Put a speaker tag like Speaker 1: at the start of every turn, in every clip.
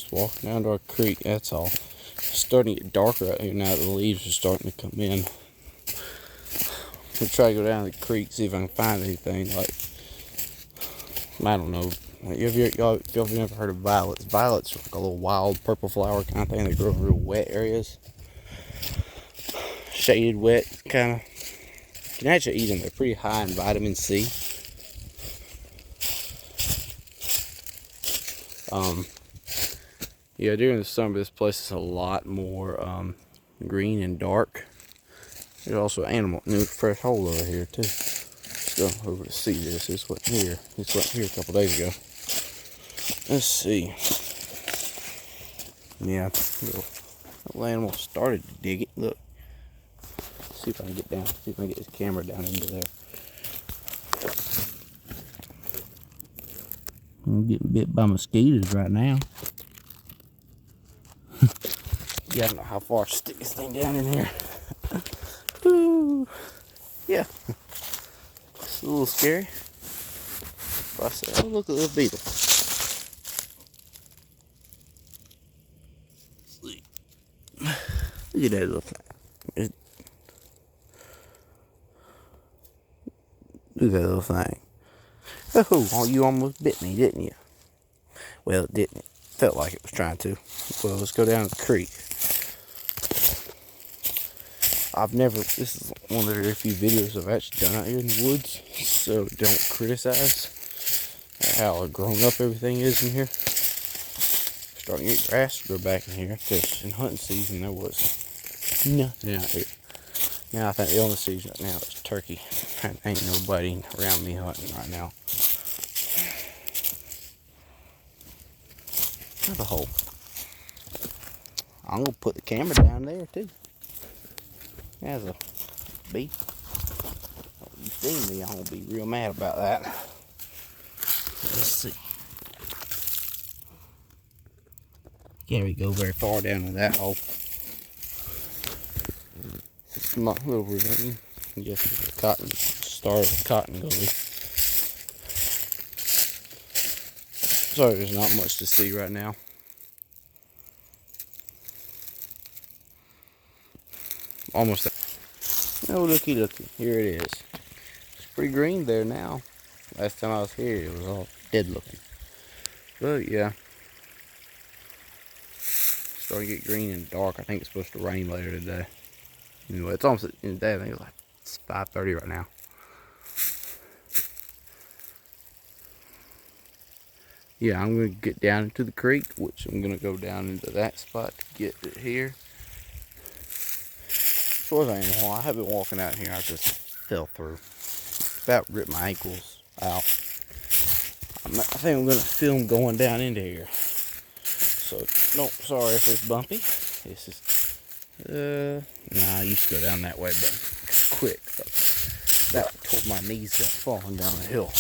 Speaker 1: Just walking down to our creek, that's all. It's starting to get darker out here now that the leaves are starting to come in. We'll try to go down to the creek, see if I can find anything like, I don't know. If you've never heard of violets, violets are like a little wild purple flower kind of thing. They grow in real wet areas. Shaded, wet, kind of. You can actually eat them. They're pretty high in vitamin C. Yeah, during the summer, this place is a lot more green and dark. There's also an fresh hole over here too. Let's go over to see this. This wasn't here. This wasn't here a couple days ago. Let's see. Yeah, little animal started to dig it. Look. Let's see if I can get down. See if I can get this camera down into there. I'm getting bit by mosquitoes right now. Yeah, I don't know how far to stick this thing down in here. Ooh. Yeah. It's a little scary. But I said, oh, look at a little beetle. Look at that little thing. Look at that little thing. Oh, you almost bit me, didn't you? Well, it didn't. It felt like it was trying to. Well, let's go down to the creek. This is one of the very few videos I've actually done out here in the woods, so don't criticize how grown up everything is in here. Starting to get grass to grow back in here, because in hunting season there was nothing out here. Now I think the only season right now is turkey. And ain't nobody around me hunting right now. Another hole. I'm gonna put the camera down there too. There's a bee. Oh, you see me, I'm gonna be real mad about that. Let's see. Can't really go very far down in that hole. It's a little ravine. I guess it's a cotton, start of a cotton gully. Sorry, there's not much to see right now. Almost there. Oh, looky. Here it is. It's pretty green there now. Last time I was here, it was all dead looking. But yeah. Starting to get green and dark. I think it's supposed to rain later today. Anyway, it's almost in the day. I think it's 5:30 right now. Yeah, I'm going to get down into the creek, which I'm going to go down into that spot to get it here. As far as I know, I have been walking out here. I just fell through. About ripped my ankles out. I think I'm going to film going down into here. So, no, sorry if it's bumpy. This is, nah, I used to go down that way, but quick. That tore my knees up falling down the hill.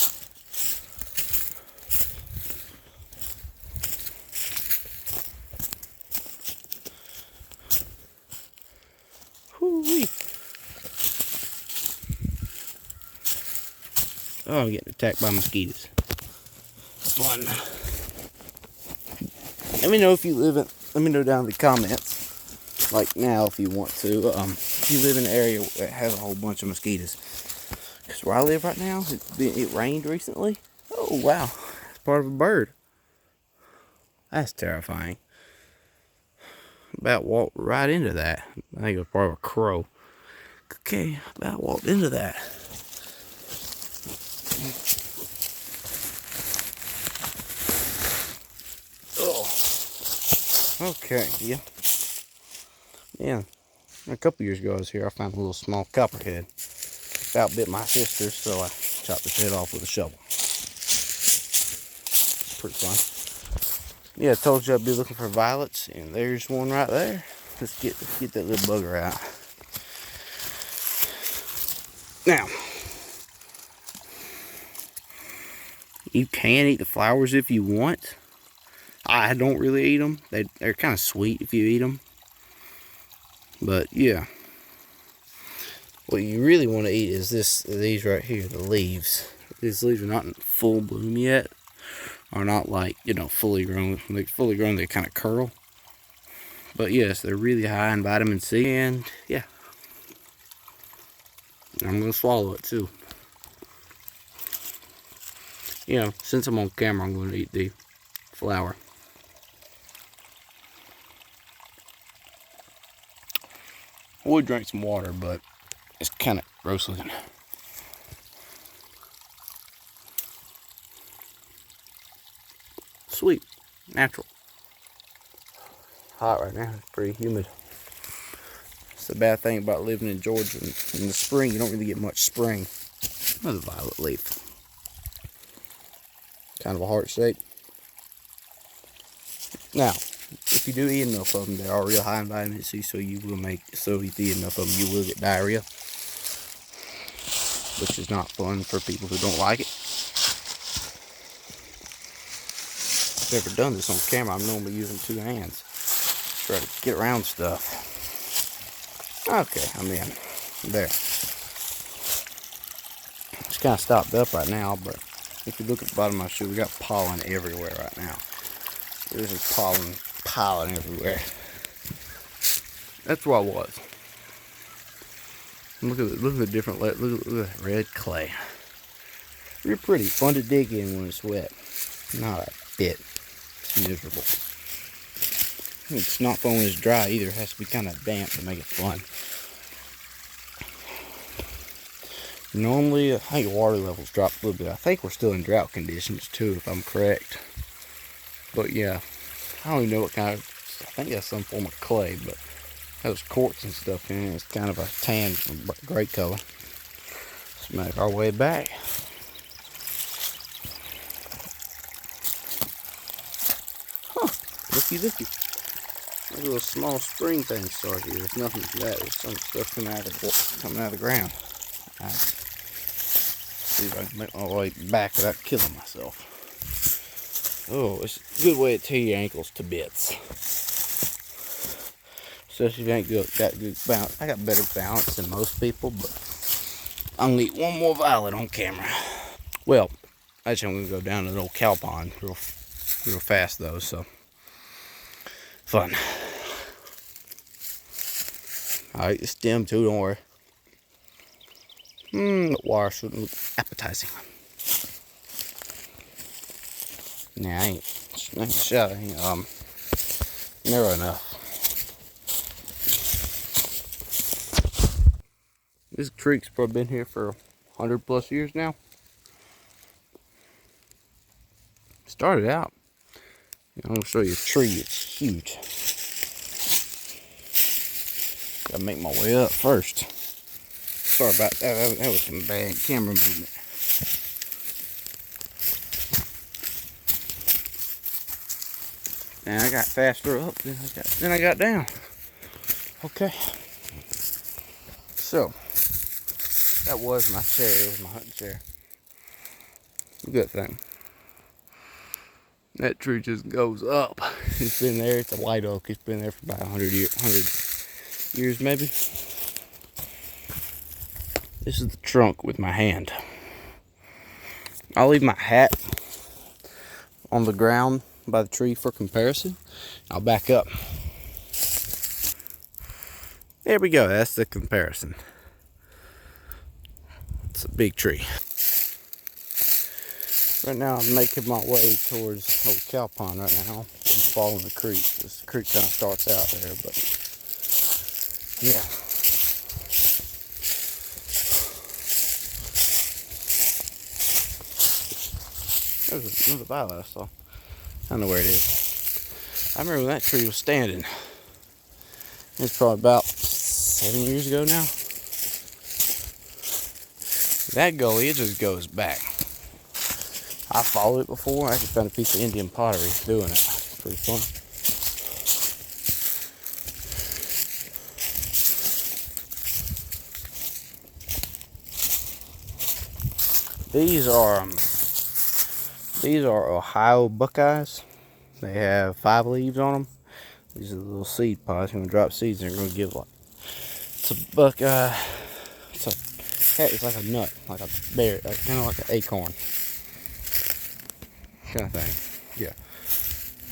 Speaker 1: Whoo-wee. Oh, I'm getting attacked by mosquitoes. Fun. Let me know if you let me know down in the comments, like now if you want to, if you live in an area that has a whole bunch of mosquitoes. Because where I live right now, it rained recently. Oh, wow. It's part of a bird. That's terrifying. About walked right into that. I think it was part of a crow. Okay, about walked into that. Oh. Okay, yeah. Yeah. A couple years ago I was here, I found a little small copperhead. About bit my sister, so I chopped his head off with a shovel. Pretty fun. Yeah, I told you I'd be looking for violets, and there's one right there. Let's get that little bugger out. Now, you can eat the flowers if you want. I don't really eat them. They're kind of sweet if you eat them. But yeah, what you really want to eat is these right here, the leaves. These leaves are not in full bloom yet. are not like, fully grown. Like fully grown, they kind of curl. But yes, they're really high in vitamin C, and yeah, I'm gonna swallow it too. Since I'm on camera, I'm gonna eat the flower. I would drink some water, but it's kind of gross looking. Sweet, natural. Hot right now, it's pretty humid. It's the bad thing about living in Georgia. In the spring, you don't really get much spring. Another violet leaf. Kind of a heart shape. Now, if you do eat enough of them, they are real high in vitamin C, so if you eat enough of them, you will get diarrhea, which is not fun for people who don't like it. I've never done this on camera. I'm normally using 2 hands. Try to get around stuff. Okay, I'm in. There. It's kind of stopped up right now, but if you look at the bottom of my shoe, we got pollen everywhere right now. There's just pollen everywhere. That's where I was. Look at the different, look at the red clay. Real pretty, fun to dig in when it's wet. Not a bit. It's miserable. It's not fun when it's dry either. It has to be kind of damp to make it fun. Normally, I think water levels drop a little bit. I think we're still in drought conditions too, if I'm correct. But yeah, I don't even know what kind of, I think that's some form of clay, but those quartz and stuff in it. It's kind of a tan, gray color. Let's make our way back. Huh, looky. There's a little small spring thing started here. There's nothing to that. There's some stuff coming out of the ground. All right. See if I can make my way back without killing myself. Oh, it's a good way to tear your ankles to bits. Especially if you ain't got good balance. I got better balance than most people, but I'm gonna eat one more violet on camera. Well, actually I'm gonna go down to the old cow pond real fast though, so fun. Alright, the stem too, don't worry. The water shouldn't look appetizing. Nah, I ain't shot. Narrow enough. This creek's probably been here for 100+ years now. Started out. I'm gonna show you a tree. It's huge. Gotta make my way up first. Sorry about that. That was some bad camera movement. And I got faster up, then I got down. Okay. So, that was my chair. It was my hunting chair. Good thing. That tree just goes up. It's been there. It's a white oak. It's been there for about 100 years maybe. This is the trunk with my hand. I'll leave my hat on the ground by the tree for comparison. I'll back up. There we go. That's the comparison. It's a big tree. Right now I'm making my way towards old cow pond right now. I'm following the creek. This creek kind of starts out there, but yeah. There's another violet I saw. I don't know where it is. I remember when that tree was standing. It's probably about 7 years ago now. That gully, it just goes back. I followed it before. I actually found a piece of Indian pottery doing it. It's pretty fun. These are Ohio Buckeyes. They have 5 leaves on them. These are the little seed pods. You're gonna drop seeds and they're gonna give like, it's a Buckeye. It's like a nut, like a berry, kind of like an acorn. kind of thing. Yeah.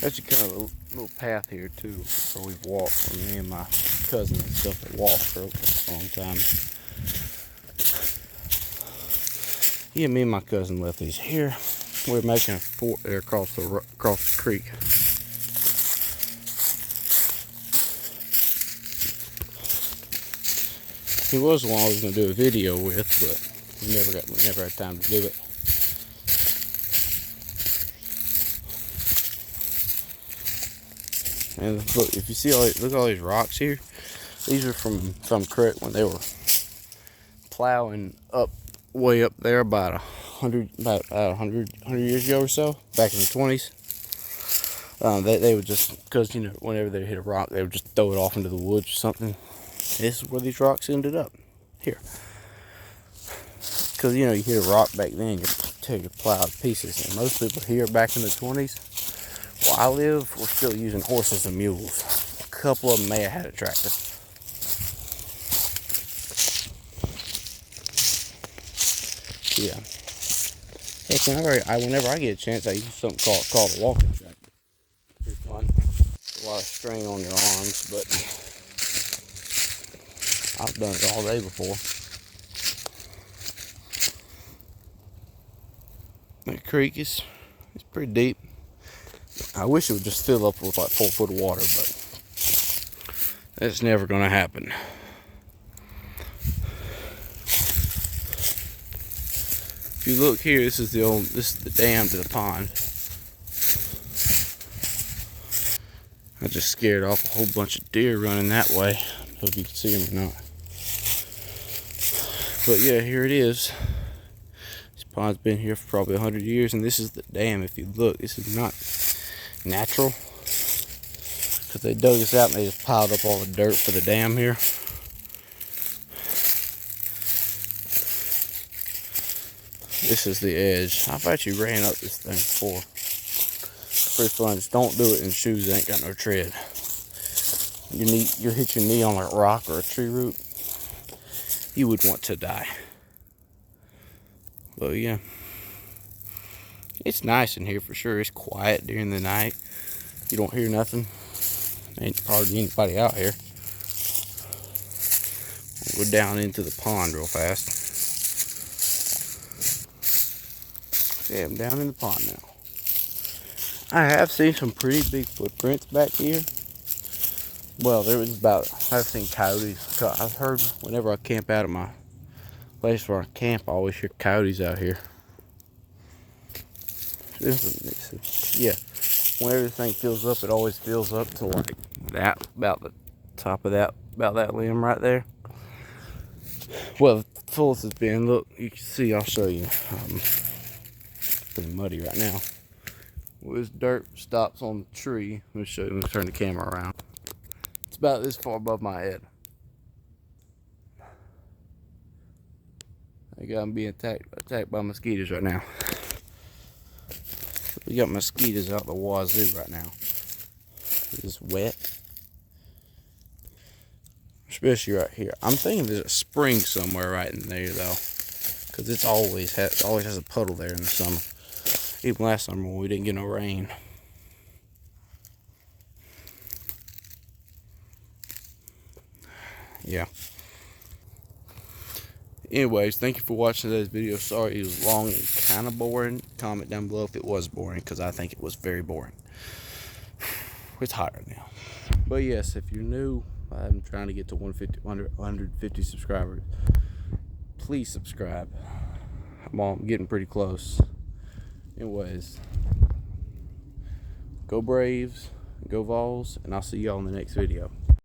Speaker 1: That's just kind of a little path here too, where we've walked, where me and my cousin and stuff have walked for a long time. Yeah, me and my cousin left these here. We're making a fort there across the creek. He was the one I was going to do a video with, but we never had time to do it. And look, if you see look at all these rocks here. These are from some creek when they were plowing up way up there about 100 years ago or so, back in the 20s. They would just, because whenever they hit a rock, they would just throw it off into the woods or something. This is where these rocks ended up here. Because you hit a rock back then, you take it plowed to pieces. And most people here back in the 20s, where I live, we're still using horses and mules. A couple of them may have had a tractor. Yeah. Heck, whenever I get a chance, I use something called a walking tractor. Pretty fun. A lot of strain on your arms, but I've done it all day before. The creek is pretty deep. I wish it would just fill up with like 4 foot of water, but that's never going to happen. If you look here, this is the dam to the pond. I just scared off a whole bunch of deer running that way. I don't know if you can see them or not. But yeah, here it is. This pond's been here for probably 100 years, and this is the dam. If you look, this is not natural, because they dug this out and they just piled up all the dirt for the dam here. This is the edge. I've actually ran up this thing before. It's pretty fun. Just don't do it in shoes that ain't got no tread. You'll hit your knee on a rock or a tree root. You would want to die. But yeah, it's nice in here for sure. It's quiet during the night. You don't hear nothing. Ain't hardly anybody out here. We'll go down into the pond real fast. Yeah, I'm down in the pond now. I have seen some pretty big footprints back here. Well, I've seen coyotes. I've heard whenever I camp out at my place where I camp, I always hear coyotes out here. Yeah, whenever this thing fills up, it always fills up to like that, about the top of that, about that limb right there. Well, the fullest it's been, look, you can see, I'll show you. Pretty muddy right now. Well, this dirt stops on the tree. Let me show you. Let me turn the camera around. It's about this far above my head. I'm being attacked by mosquitoes right now. We got mosquitoes out the wazoo right now. It's wet. Especially right here. I'm thinking there's a spring somewhere right in there though, because it always has a puddle there in the summer. Even last summer when we didn't get no rain. Yeah. Anyways, thank you for watching today's video. Sorry it was long and kind of boring. Comment down below if it was boring, because I think it was very boring. It's hot right now. But yes, if you're new, I'm trying to get to 150 subscribers. Please subscribe. I'm getting pretty close. Anyways, go Braves, go Vols, and I'll see y'all in the next video.